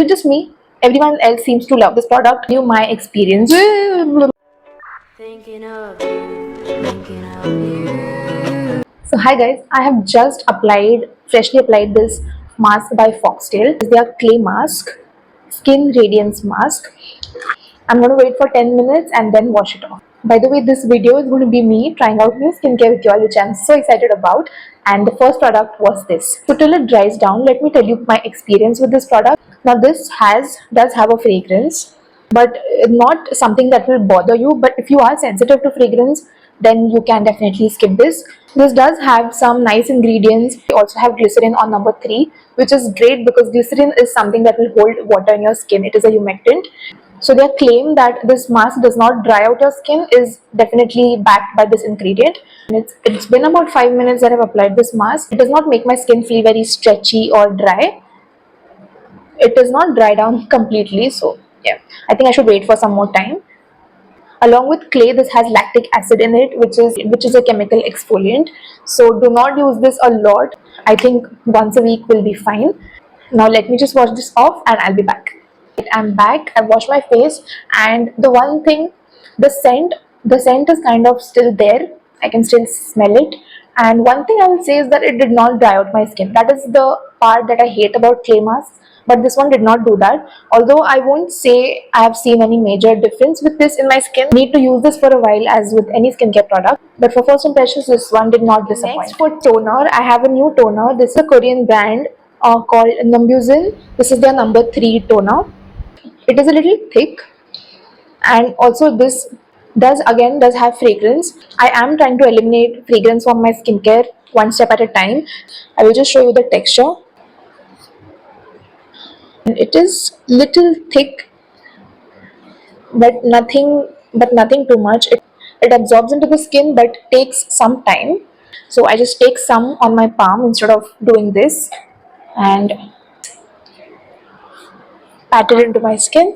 It's just me. Everyone else seems to love this product. You my experience. Thinking of you, thinking of you. So hi guys, I have just freshly applied this mask by Foxtail. It's their clay mask, skin radiance mask. I'm going to wait for 10 minutes and then wash it off. By the way, this video is going to be me trying out new skincare with you all, which I'm so excited about. And the first product was this. So till it dries down, let me tell you my experience with this product. Now this does have a fragrance, but not something that will bother you. But if you are sensitive to fragrance, then you can definitely skip this. This does have some nice ingredients. We also have glycerin on number 3, which is great because glycerin is something that will hold water in your skin. It is a humectant. So their claim that this mask does not dry out your skin is definitely backed by this ingredient. And it's been about 5 minutes that I've applied this mask. It does not make my skin feel very stretchy or dry. It does not dry down completely. So yeah, I think I should wait for some more time. Along with clay, this has lactic acid in it, which is a chemical exfoliant. So do not use this a lot. I think once a week will be fine. Now let me just wash this off and I'll be back. I'm back. I've washed my face, and the one thing, the scent is kind of still there. I can still smell it. And one thing I will say is that it did not dry out my skin. That is the part that I hate about clay masks. But this one did not do that. Although I won't say I have seen any major difference with this in my skin. Need to use this for a while as with any skincare product. But for first impressions, this one did not disappoint. Next, for toner, I have a new toner. This is a Korean brand called Numbuzin. This is their number 3 toner. It is a little thick, and also this does have fragrance. I am trying to eliminate fragrance from my skincare one step at a time. I will just show you the texture. And it is little thick, but nothing too much. It absorbs into the skin but takes some time. So I just take some on my palm instead of doing this and pat it into my skin.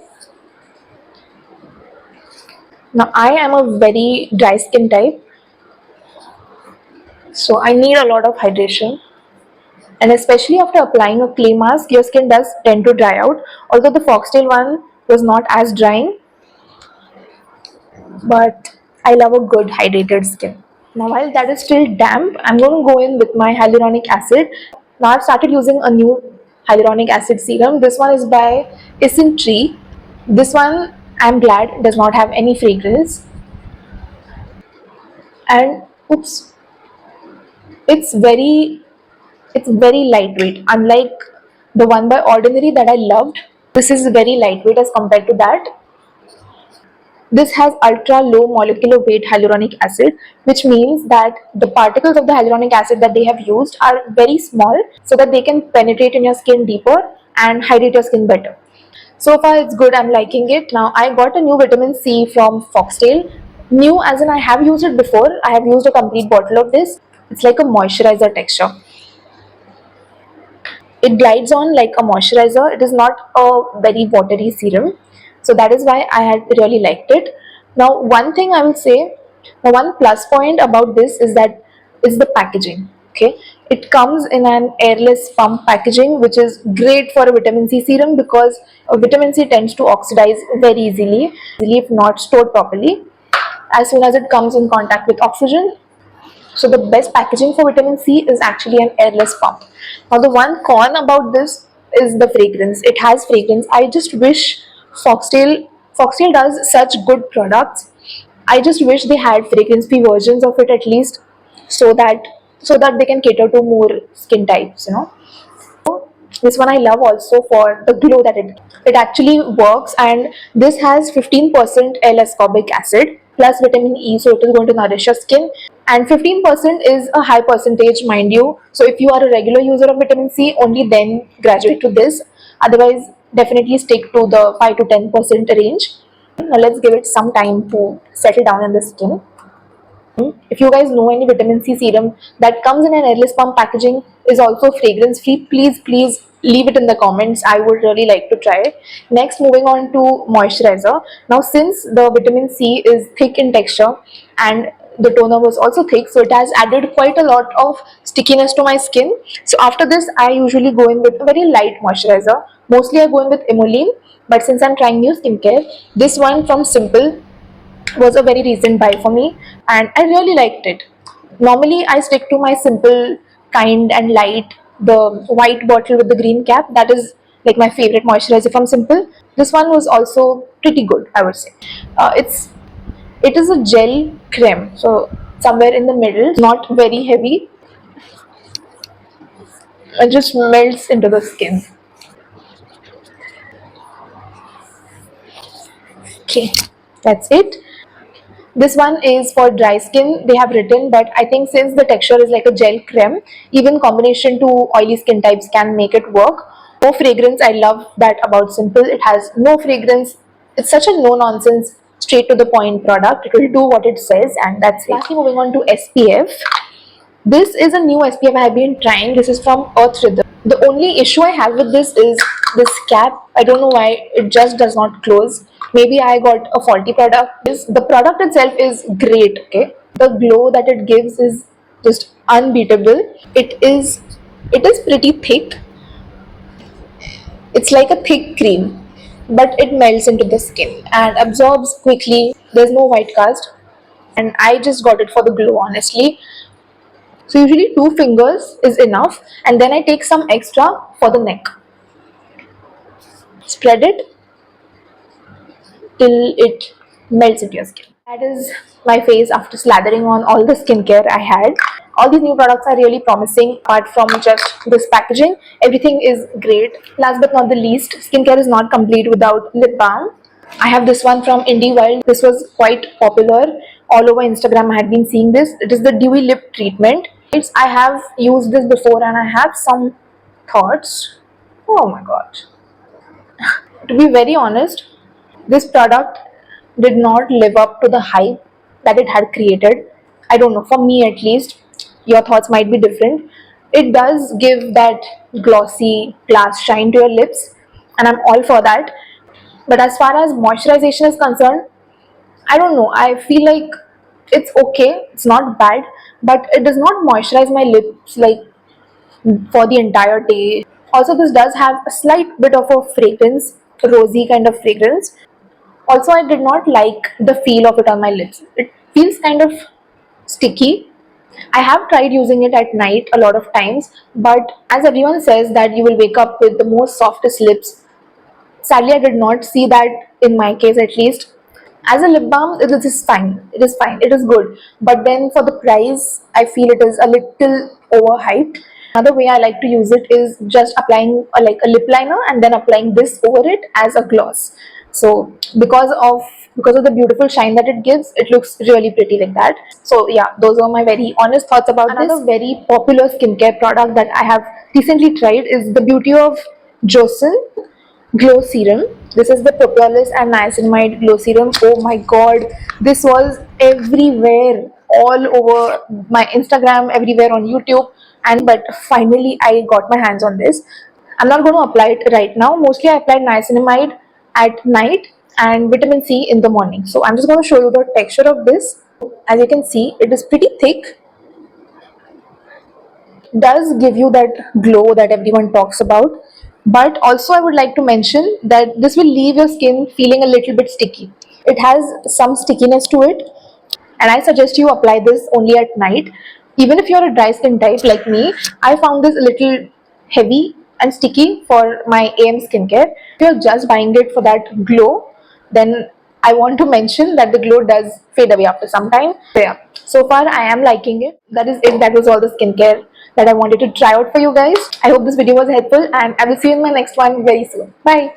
Now I am a very dry skin type, so I need a lot of hydration. And especially after applying a clay mask, your skin does tend to dry out. Although the Foxtail one was not as drying, but I love a good hydrated skin. Now while that is still damp, I'm going to go in with my hyaluronic acid. Now I've started using a new hyaluronic acid serum. This one is by Tree. This one, I'm glad, does not have any fragrance. And oops, it's very it's very lightweight, unlike the one by Ordinary that I loved. This is very lightweight as compared to that. This has ultra low molecular weight hyaluronic acid, which means that the particles of the hyaluronic acid that they have used are very small, so that they can penetrate in your skin deeper and hydrate your skin better. So far it's good, I'm liking it. Now I got a new vitamin C from Foxtail. New as in I have used it before. I have used a complete bottle of this. It's like a moisturizer texture. It glides on like a moisturizer. It is not a very watery serum, so that is why I had really liked it. Now one thing I will say, the one plus point about this is that is the packaging. Okay, it comes in an airless pump packaging, which is great for a vitamin C serum because vitamin C tends to oxidize very easily if not stored properly as soon as it comes in contact with oxygen. So the best packaging for vitamin C is actually an airless pump. Now the one con about this is the fragrance. It has fragrance. I just wish Foxtail does such good products. I just wish they had fragrance-free versions of it at least, so that they can cater to more skin types. This one I love also for the glow that it actually works, and this has 15% L-ascorbic acid plus vitamin E, so it is going to nourish your skin. And 15% is a high percentage, mind you. So if you are a regular user of vitamin C, only then graduate to this. Otherwise, definitely stick to the 5 to 10% range. Now let's give it some time to settle down in the skin. If you guys know any vitamin C serum that comes in an airless pump packaging, is also fragrance free, please leave it in the comments. I would really like to try it. Next, moving on to moisturizer. Now since the vitamin C is thick in texture and The toner was also thick, so it has added quite a lot of stickiness to my skin. So after this, I usually go in with a very light moisturizer. Mostly I go in with Emollient, but since I'm trying new skincare, this one from Simple was a very recent buy for me, and I really liked it. Normally I stick to my Simple kind and light, the white bottle with the green cap. That is like my favorite moisturizer from Simple. This one was also pretty good, I would say. It is a gel creme, so somewhere in the middle, not very heavy. It just melts into the skin. Okay, that's it. This one is for dry skin. They have written, but I think since the texture is like a gel creme, even combination to oily skin types can make it work. No fragrance. I love that about Simple. It has no fragrance. It's such a no nonsense, straight to the point product. It will do what it says, and that's it. Lastly, moving on to SPF. This is a new SPF I have been trying. This is from Earth Rhythm. The only issue I have with this is this cap. I don't know why it just does not close. Maybe I got a faulty product. The product itself is great. Okay, the glow that it gives is just unbeatable. It is pretty thick. It's like a thick cream, but it melts into the skin and absorbs quickly. There's no white cast, and I just got it for the glow, honestly. So usually 2 fingers is enough, and then I take some extra for the neck. Spread it till it melts into your skin. That is my face after slathering on all the skincare I had. All these new products are really promising. Apart from just this packaging, everything is great. Last but not the least, skincare is not complete without lip balm. I have this one from Indie Wild. This was quite popular all over Instagram. I had been seeing this. It is the dewy lip treatment. I have used this before and I have some thoughts. Oh my god. To be very honest, this product did not live up to the hype that it had created. I don't know, for me at least. Your thoughts might be different. It does give that glossy glass shine to your lips, and I'm all for that. But as far as moisturization is concerned, I don't know. I feel like it's okay, it's not bad, but it does not moisturize my lips like for the entire day. Also, this does have a slight bit of a fragrance, rosy kind of fragrance. Also, I did not like the feel of it on my lips. It feels kind of sticky. I have tried using it at night a lot of times, but as everyone says that you will wake up with the most softest lips, sadly I did not see that in my case at least. As a lip balm, it is fine. It is fine. It is good. But then for the price, I feel it is a little overhyped. Another way I like to use it is just applying like a lip liner and then applying this over it as a gloss. So because of the beautiful shine that it gives, it looks really pretty like that. So yeah, those are my very honest thoughts about this. Another very popular skincare product that I have recently tried is the Beauty of Joseon Glow Serum. This is the Propolis and Niacinamide Glow Serum. Oh my god, this was everywhere, all over my Instagram, everywhere on YouTube. And but finally, I got my hands on this. I'm not going to apply it right now. Mostly, I applied niacinamide at night and vitamin C in the morning. So I'm just going to show you the texture of this. As you can see, it is pretty thick. Does give you that glow that everyone talks about, but also I would like to mention that this will leave your skin feeling a little bit sticky. It has some stickiness to it, and I suggest you apply this only at night. Even if you're a dry skin type like me, I found this a little heavy and sticky for my AM skincare. If you're just buying it for that glow, then I want to mention that the glow does fade away after some time. So yeah, so far I am liking it. That is it. That was all the skincare that I wanted to try out for you guys. I hope this video was helpful, and I will see you in my next one very soon. Bye.